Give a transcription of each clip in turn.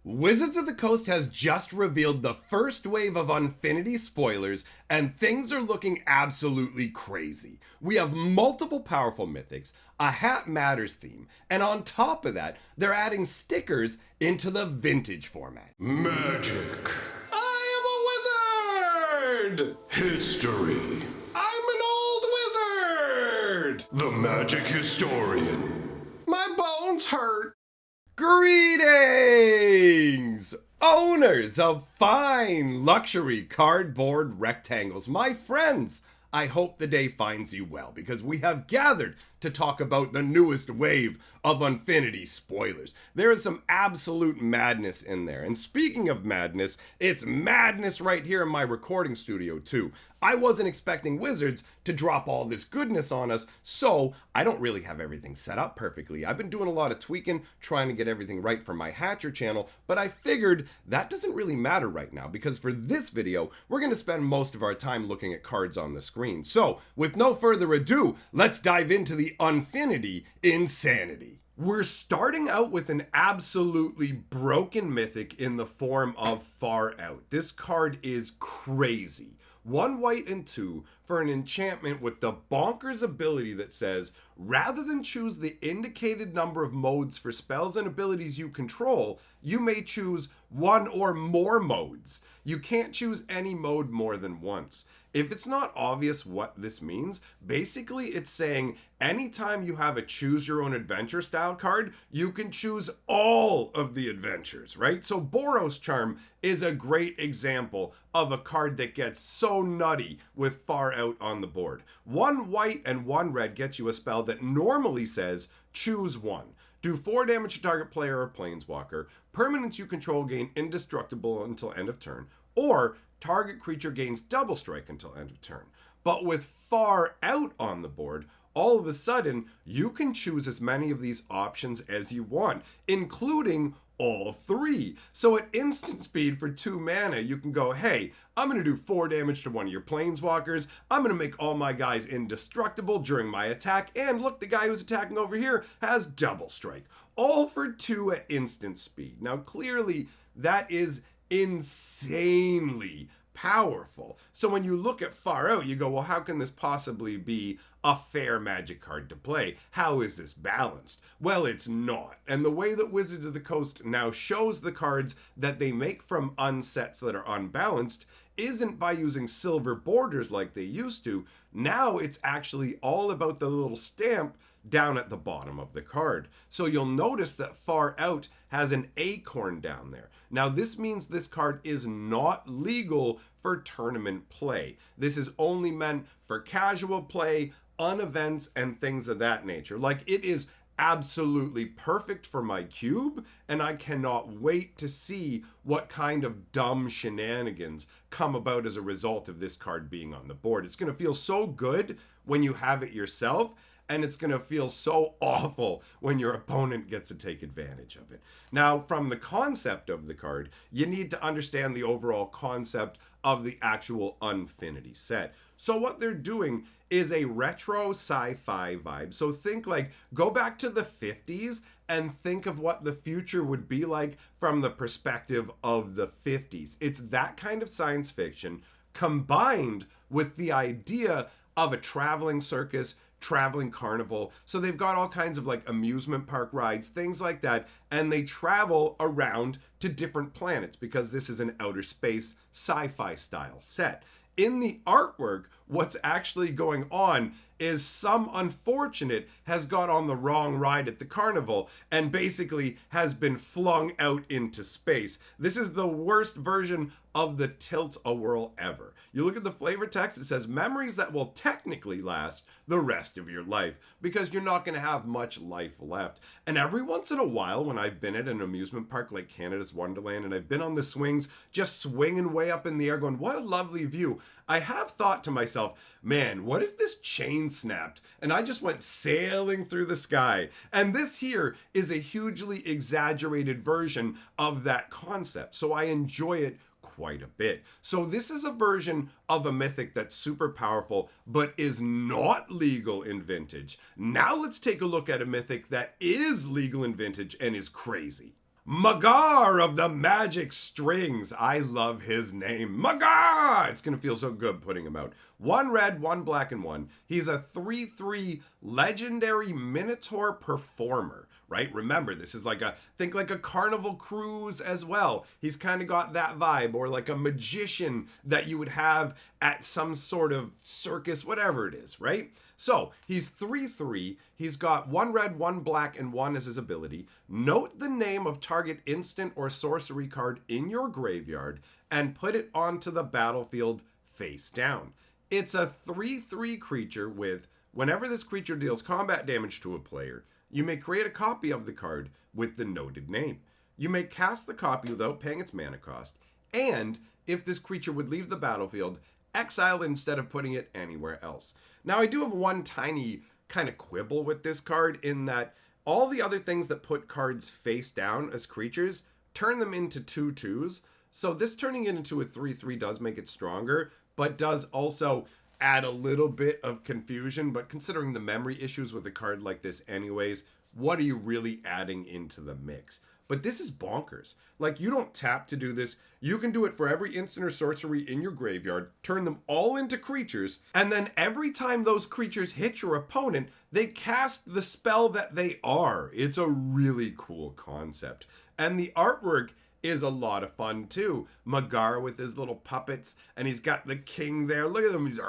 Wizards of the Coast has just revealed the first wave of Unfinity spoilers, and things are looking absolutely crazy. We have multiple powerful mythics, a Hat Matters theme, and on top of that, they're adding stickers into the vintage format. Magic. I am a wizard! History. I'm an old wizard! The magic historian. My bones hurt. Greetings! Owners of fine luxury cardboard rectangles, my friends! I hope the day finds you well because we have gathered to talk about the newest wave of Unfinity spoilers. There is some absolute madness in there. And speaking of madness, it's madness right here in my recording studio too. I wasn't expecting Wizards to drop all this goodness on us, so I don't really have everything set up perfectly. I've been doing a lot of tweaking, trying to get everything right for my Hatcher channel, but I figured that doesn't really matter right now because for this video, we're going to spend most of our time looking at cards on the screen. So, with no further ado, let's dive into the Unfinity insanity. We're starting out with an absolutely broken mythic in the form of Far Out. This card is crazy. 1 white and 2 for an enchantment with the bonkers ability that says, rather than choose the indicated number of modes for spells and abilities you control, you may choose 1 or more modes. You can't choose any mode more than once. If it's not obvious what this means, basically it's saying anytime you have a choose your own adventure style card, you can choose all of the adventures, right? So Boros Charm is a great example of a card that gets so nutty with Far Out on the board. 1 white and 1 red gets you a spell that normally says choose 1. Do 4 damage to target player or planeswalker. Permanents you control gain indestructible until end of turn. Or target creature gains double strike until end of turn. But with Far Out on the board, all of a sudden, you can choose as many of these options as you want, including all 3. So at instant speed for 2 mana, you can go, hey, I'm going to do 4 damage to one of your planeswalkers. I'm going to make all my guys indestructible during my attack. And look, the guy who's attacking over here has double strike. All for 2 at instant speed. Now, clearly, that is insanely powerful. So when you look at Far Out, you go, well, how can this possibly be a fair Magic card to play? How is this balanced? Well, it's not. And the way that Wizards of the Coast now shows the cards that they make from unsets that are unbalanced isn't by using silver borders like they used to. Now it's actually all about the little stamp down at the bottom of the card. So you'll notice that Far Out has an acorn down there. Now this means this card is not legal for tournament play. This is only meant for casual play, unevents, and things of that nature. Like, it is absolutely perfect for my cube, and I cannot wait to see what kind of dumb shenanigans come about as a result of this card being on the board. It's going to feel so good when you have it yourself, and it's going to feel so awful when your opponent gets to take advantage of it. Now, from the concept of the card, you need to understand the overall concept of the actual Unfinity set. So what they're doing is a retro sci-fi vibe. So think like, go back to the 50s and think of what the future would be like from the perspective of the 50s. It's that kind of science fiction combined with the idea of a traveling circus, traveling carnival. So they've got all kinds of like amusement park rides, things like that, and they travel around to different planets because this is an outer space sci-fi style set. In the artwork, what's actually going on is some unfortunate has got on the wrong ride at the carnival and basically has been flung out into space. This is the worst version of the Tilt-A-Whirl ever. You look at the flavor text, it says memories that will technically last the rest of your life because you're not going to have much life left. And every once in a while, when I've been at an amusement park like Canada's Wonderland and I've been on the swings, just swinging way up in the air going, what a lovely view, I have thought to myself, man, what if this chain snapped and I just went sailing through the sky? And this here is a hugely exaggerated version of that concept. So I enjoy it quite a bit. So this is a version of a mythic that's super powerful, but is not legal in Vintage. Now let's take a look at a mythic that is legal in Vintage and is crazy. Magar of the Magic Strings. I love his name. Magar! It's going to feel so good putting him out. 1 red, 1 black, and 1. He's a 3/3 legendary Minotaur performer, right? Remember, this is think like a Carnival Cruise as well. He's kind of got that vibe, or like a magician that you would have at some sort of circus, whatever it is, right? So he's 3/3. He's got 1 red, 1 black, and 1 as his ability. Note the name of target instant or sorcery card in your graveyard and put it onto the battlefield face down. It's a 3/3 creature with, whenever this creature deals combat damage to a player, you may create a copy of the card with the noted name. You may cast the copy without paying its mana cost, and if this creature would leave the battlefield, exile it instead of putting it anywhere else. Now, I do have one tiny kind of quibble with this card in that all the other things that put cards face down as creatures turn them into 2/2s. So this turning it into a 3/3 does make it stronger, but does also add a little bit of confusion. But considering the memory issues with a card like this anyways, what are you really adding into the mix? But this is bonkers. Like, you don't tap to do this. You can do it for every instant or sorcery in your graveyard, turn them all into creatures, and then every time those creatures hit your opponent, they cast the spell that they are. It's a really cool concept. And the artwork is a lot of fun too. Magar with his little puppets, and he's got the king there. Look at him, he's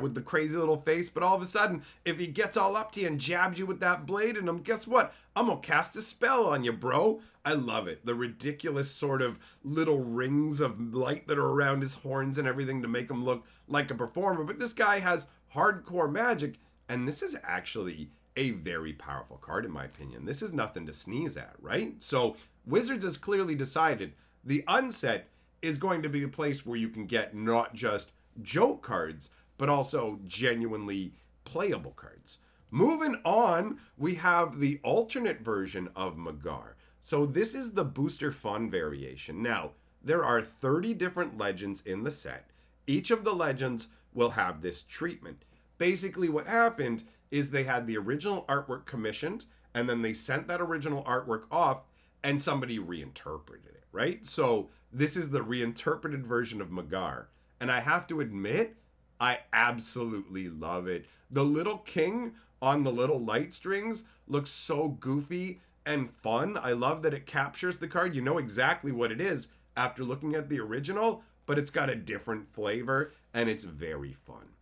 with the crazy little face, but all of a sudden, if he gets all up to you and jabs you with that blade in him, guess what? I'm gonna cast a spell on you, bro. I love it. The ridiculous sort of little rings of light that are around his horns and everything to make him look like a performer. But this guy has hardcore magic, and this is actually a very powerful card in my opinion. This is nothing to sneeze at, right? So Wizards has clearly decided the unset is going to be a place where you can get not just joke cards, but also genuinely playable cards. Moving on, we have the alternate version of Magar. So this is the Booster Fun variation. Now, there are 30 different legends in the set. Each of the legends will have this treatment. Basically what happened is they had the original artwork commissioned, and then they sent that original artwork off, and somebody reinterpreted it, right? So this is the reinterpreted version of Magar. And I have to admit, I absolutely love it. The little king on the little light strings looks so goofy and fun. I love that it captures the card. You know exactly what it is after looking at the original, but it's got a different flavor, and it's very fun.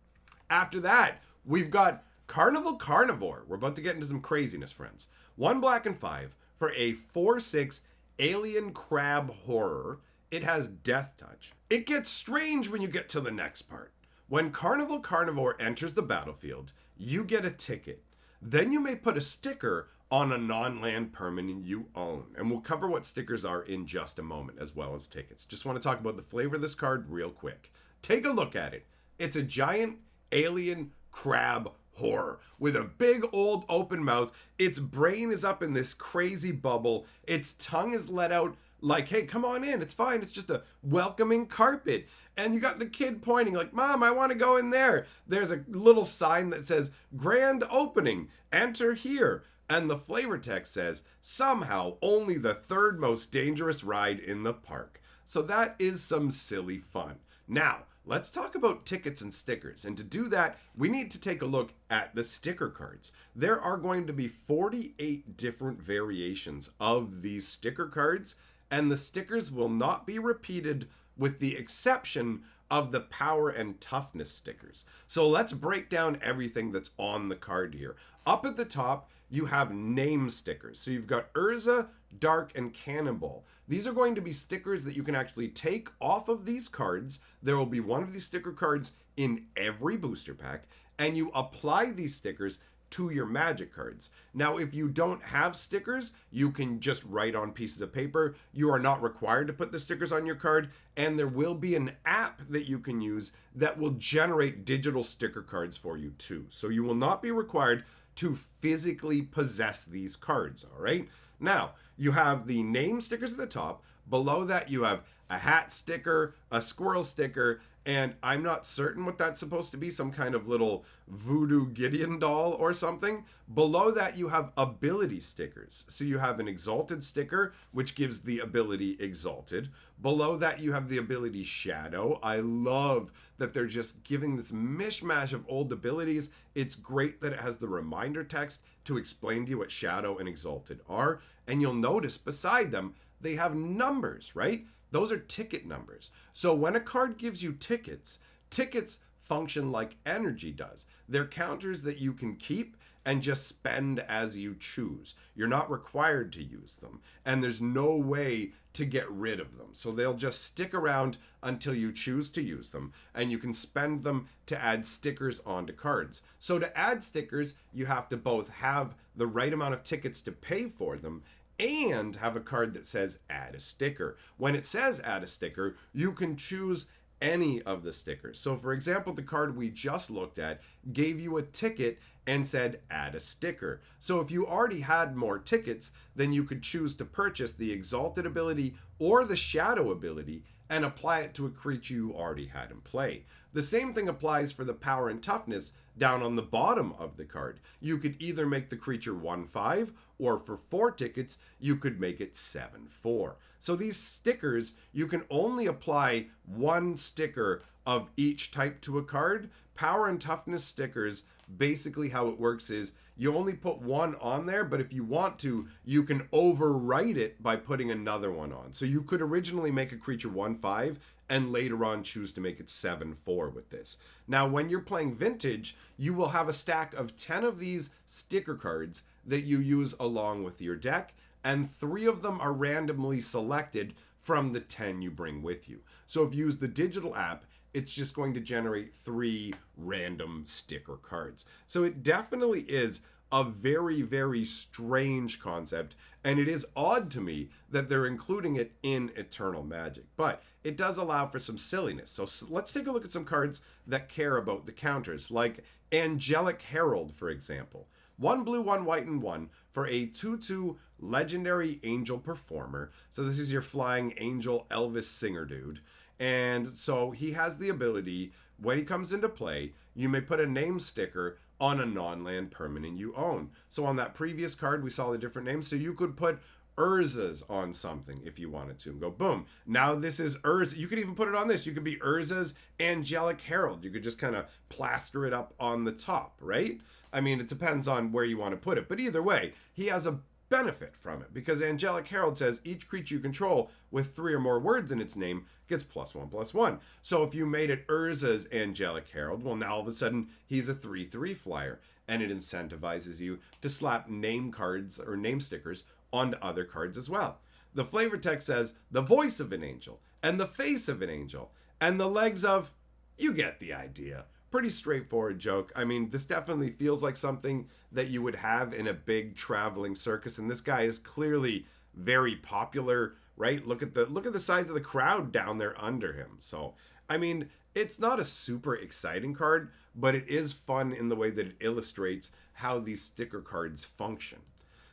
After that, we've got Carnival Carnivore. We're about to get into some craziness, friends. 1 black and 5 for a 4/6 alien crab horror. It has Death Touch. It gets strange when you get to the next part. When Carnival Carnivore enters the battlefield, you get a ticket. Then you may put a sticker on a non-land permanent you own. And we'll cover what stickers are in just a moment, as well as tickets. Just want to talk about the flavor of this card real quick. Take a look at it. It's a giant alien crab horror with a big old open mouth. Its brain is up in this crazy bubble. Its tongue is let out like, hey, come on in, it's fine, it's just a welcoming carpet. And you got the kid pointing like, Mom, I want to go in there. There's a little sign that says, grand opening, enter here. And the flavor text says, somehow only the 3rd most dangerous ride in the park. So that is some silly fun. Now, let's talk about tickets and stickers. And to do that, we need to take a look at the sticker cards. There are going to be 48 different variations of these sticker cards, and the stickers will not be repeated with the exception of the power and toughness stickers. So let's break down everything that's on the card here. Up at the top, you have name stickers. So you've got Urza, Dark, and Cannonball. These are going to be stickers that you can actually take off of these cards. There will be one of these sticker cards in every booster pack, and you apply these stickers to your Magic cards. Now, if you don't have stickers, you can just write on pieces of paper. You are not required to put the stickers on your card, and there will be an app that you can use that will generate digital sticker cards for you too. So you will not be required to physically possess these cards, all right? Now, you have the name stickers at the top, Below that, you have a hat sticker, a squirrel sticker, and I'm not certain what that's supposed to be, some kind of little voodoo Gideon doll or something. Below that, you have ability stickers. So you have an exalted sticker, which gives the ability exalted. Below that, you have the ability shadow. I love that they're just giving this mishmash of old abilities. It's great that it has the reminder text to explain to you what shadow and exalted are. And you'll notice beside them, they have numbers, right? Those are ticket numbers. So when a card gives you tickets, tickets function like energy does. They're counters that you can keep and just spend as you choose. You're not required to use them, and there's no way to get rid of them. So they'll just stick around until you choose to use them, and you can spend them to add stickers onto cards. So to add stickers, you have to both have the right amount of tickets to pay for them and have a card that says add a sticker. When it says add a sticker, you can choose any of the stickers. So for example, the card we just looked at gave you a ticket and said add a sticker. So if you already had more tickets, then you could choose to purchase the exalted ability or the shadow ability and apply it to a creature you already had in play. The same thing applies for the power and toughness down on the bottom of the card. You could either make the creature 1/5, or for 4 tickets, you could make it 7/4. So these stickers, you can only apply 1 sticker of each type to a card. Power and toughness stickers, basically how it works is you only put 1 on there, but if you want to, you can overwrite it by putting another one on. So you could originally make a creature 1/5 and later on choose to make it 7/4 with this. Now, when you're playing Vintage, you will have a stack of 10 of these sticker cards that you use along with your deck, and 3 of them are randomly selected from the 10 you bring with you. So if you use the digital app, it's just going to generate 3 random sticker cards. So it definitely is a very, very strange concept, and it is odd to me that they're including it in Eternal Magic, but it does allow for some silliness. So let's take a look at some cards that care about the counters, like Angelic Herald, for example. 1 blue, 1 white, and 1 for a 2/2 legendary angel performer. So this is your flying angel Elvis singer dude. And so he has the ability, when he comes into play, you may put a name sticker on a non-land permanent you own. So on that previous card, we saw the different names. So you could put Urza's on something if you wanted to and go, boom. Now this is Urza. You could even put it on this. You could be Urza's Angelic Herald. You could just kind of plaster it up on the top, right? I mean, it depends on where you want to put it. But either way, he has a benefit from it because Angelic Herald says each creature you control with 3 or more words in its name gets +1/+1. So if you made it Urza's Angelic Herald, well, now all of a sudden he's a 3/3 flyer, and it incentivizes you to slap name cards or name stickers onto other cards as well. The flavor text says the voice of an angel and the face of an angel and the legs of, you get the idea. Pretty straightforward joke. I mean, this definitely feels like something that you would have in a big traveling circus, and this guy is clearly very popular, right? Look at the size of the crowd down there under him. So, I mean, it's not a super exciting card, but it is fun in the way that it illustrates how these sticker cards function.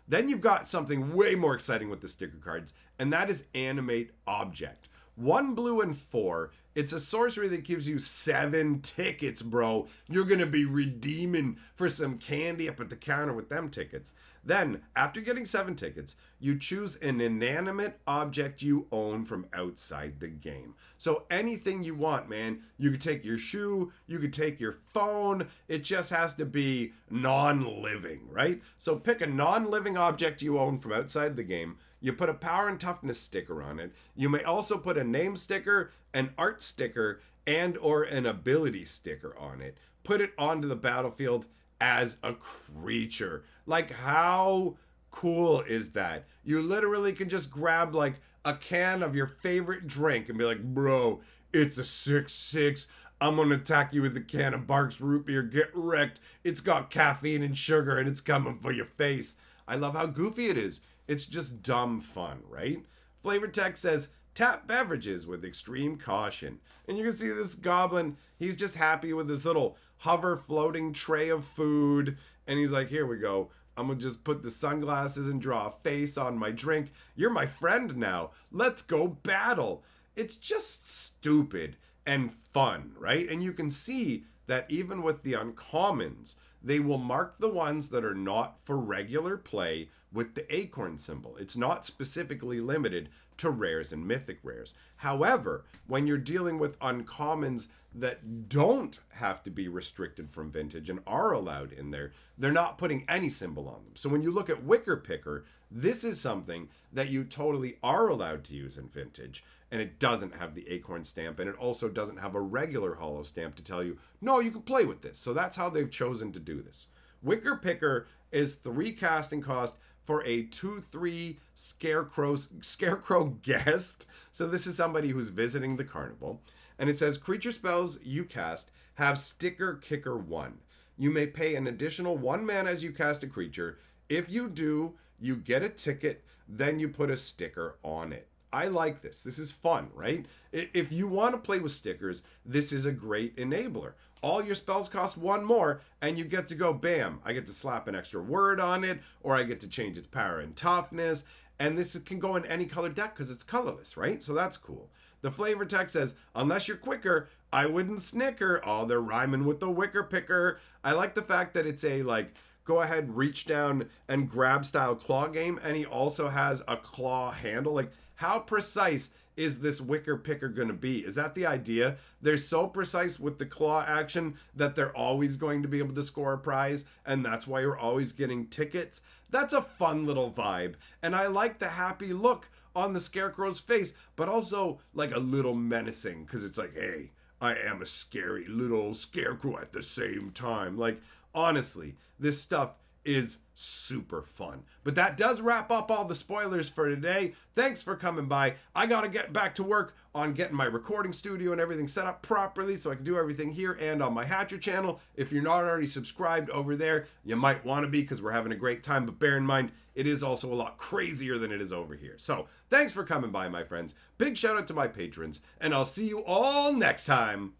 Then you've got something way more exciting with the sticker cards, and that is Animate Object. 1 blue and 4. It's a sorcery that gives you 7 tickets, bro. You're going to be redeeming for some candy up at the counter with them tickets. Then, after getting 7 tickets, you choose an inanimate object you own from outside the game. So anything you want, man. You could take your shoe, you could take your phone. It just has to be non-living, right? So pick a non-living object you own from outside the game. You put a power and toughness sticker on it. You may also put a name sticker, an art sticker, and or an ability sticker on it. Put it onto the battlefield as a creature. Like, how cool is that? You literally can just grab like a can of your favorite drink and be like, bro, it's a 6/6. I'm gonna attack you with a can of Barks root beer. Get wrecked. It's got caffeine and sugar and it's coming for your face. I love how goofy it is. It's just dumb fun, right? Flavor text says, tap beverages with extreme caution. And you can see this goblin, he's just happy with this little hover floating tray of food. And he's like, here we go. I'm gonna just put the sunglasses and draw a face on my drink. You're my friend now. Let's go battle. It's just stupid and fun, right? And you can see that even with the uncommons, they will mark the ones that are not for regular play with the acorn symbol. It's not specifically limited to rares and mythic rares. However, when you're dealing with uncommons that don't have to be restricted from vintage and are allowed in there, they're not putting any symbol on them. So when you look at Wicker Picker, this is something that you totally are allowed to use in vintage, and it doesn't have the acorn stamp, and it also doesn't have a regular hollow stamp to tell you, no, you can play with this. So that's how they've chosen to do this. Wicker Picker is 3 casting cost for a 2/3 scarecrow guest. So this is somebody who's visiting the carnival. And it says creature spells you cast have sticker kicker 1. You may pay an additional 1 mana as you cast a creature. If you do, you get a ticket, then you put a sticker on it. I like this. This is fun, right? If you want to play with stickers, this is a great enabler. All your spells cost 1 more, and you get to go, bam, I get to slap an extra word on it, or I get to change its power and toughness, and this can go in any color deck because it's colorless, right? So that's cool. The flavor text says, unless you're quicker, I wouldn't snicker. Oh, they're rhyming with the Wicker Picker. I like the fact that it's a, like, go ahead, reach down and grab style claw game, and he also has a claw handle. Like, how precise is this Wicker Picker going to be? Is that the idea? They're so precise with the claw action that they're always going to be able to score a prize, and that's why you're always getting tickets. That's a fun little vibe, and I like the happy look on the Scarecrow's face, but also like a little menacing, because it's like, hey, I am a scary little scarecrow at the same time. Like, honestly, this stuff is super fun. But that does wrap up all the spoilers for today. Thanks for coming by. I gotta get back to work on getting my recording studio and everything set up properly so I can do everything here and on my Hatcher channel. If you're not already subscribed over there, you might want to be, because we're having a great time, but bear in mind, it is also a lot crazier than it is over here. So thanks for coming by, my friends. Big shout out to my patrons, and I'll see you all next time.